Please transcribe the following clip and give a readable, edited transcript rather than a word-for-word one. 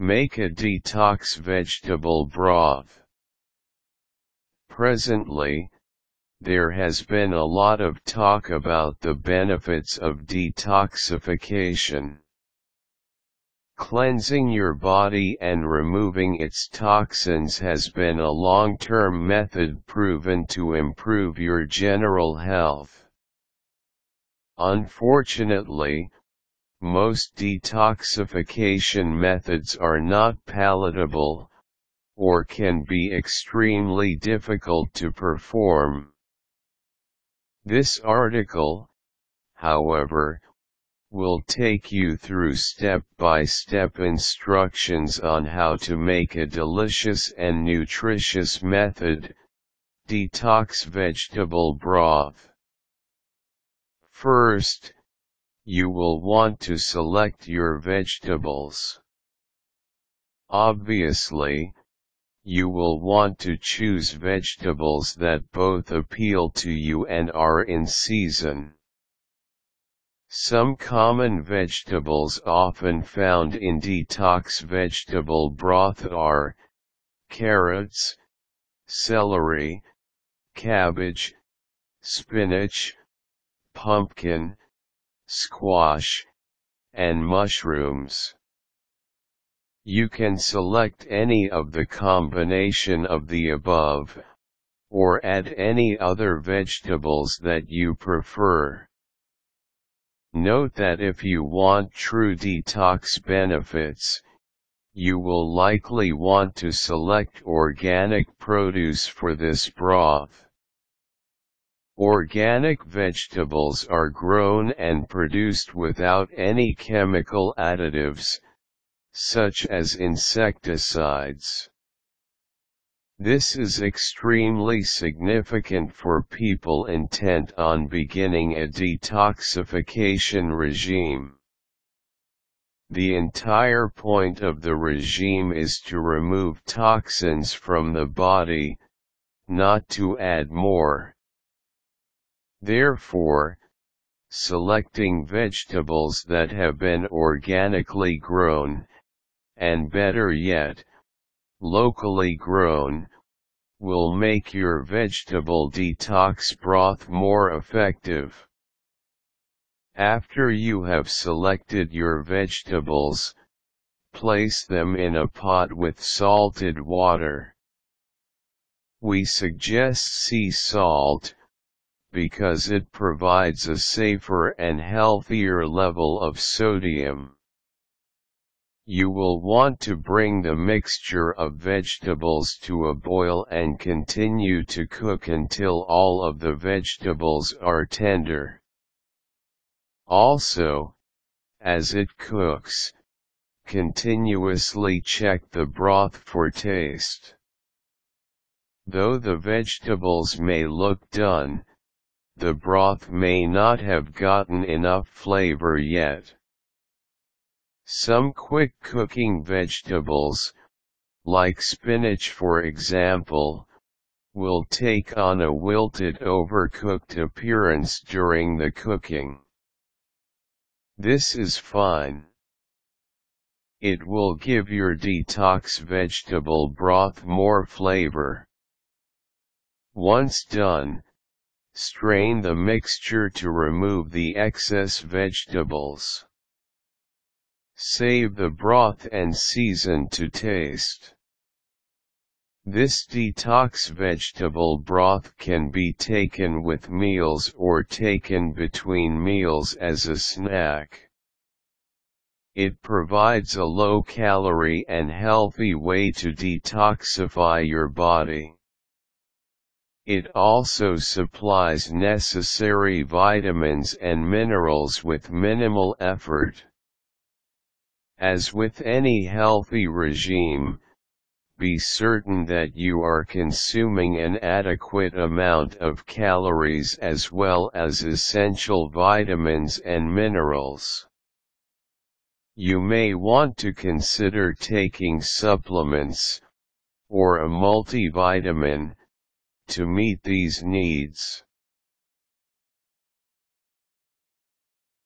Make a detox vegetable broth. Presently, there has been a lot of talk about the benefits of detoxification. Cleansing your body and removing its toxins has been a long-term method proven to improve your general health. Unfortunately, most detoxification methods are not palatable, or can be extremely difficult to perform. This article, however, will take you through step-by-step instructions on how to make a delicious and nutritious method, detox vegetable broth. First, you will want to select your vegetables. Obviously, you will want to choose vegetables that both appeal to you and are in season. Some common vegetables often found in detox vegetable broth are carrots, celery, cabbage, spinach, pumpkin, squash, and mushrooms. You can select any of the combination of the above, or add any other vegetables that you prefer. Note that if you want true detox benefits, you will likely want to select organic produce for this broth. Organic vegetables are grown and produced without any chemical additives, such as insecticides. This is extremely significant for people intent on beginning a detoxification regime. The entire point of the regime is to remove toxins from the body, not to add more. Therefore, selecting vegetables that have been organically grown, and better yet, locally grown, will make your vegetable detox broth more effective. After you have selected your vegetables, place them in a pot with salted water. We suggest sea salt, because it provides a safer and healthier level of sodium. You will want to bring the mixture of vegetables to a boil and continue to cook until all of the vegetables are tender. Also, as it cooks, continuously check the broth for taste. Though the vegetables may look done, the broth may not have gotten enough flavor yet. Some quick cooking vegetables, like spinach for example, will take on a wilted overcooked appearance during the cooking. This is fine. It will give your detox vegetable broth more flavor. Once done, strain the mixture to remove the excess vegetables. Save the broth and season to taste. This detox vegetable broth can be taken with meals or taken between meals as a snack. It provides a low-calorie and healthy way to detoxify your body. It also supplies necessary vitamins and minerals with minimal effort. As with any healthy regime, be certain that you are consuming an adequate amount of calories as well as essential vitamins and minerals. You may want to consider taking supplements, or a multivitamin, to meet these needs.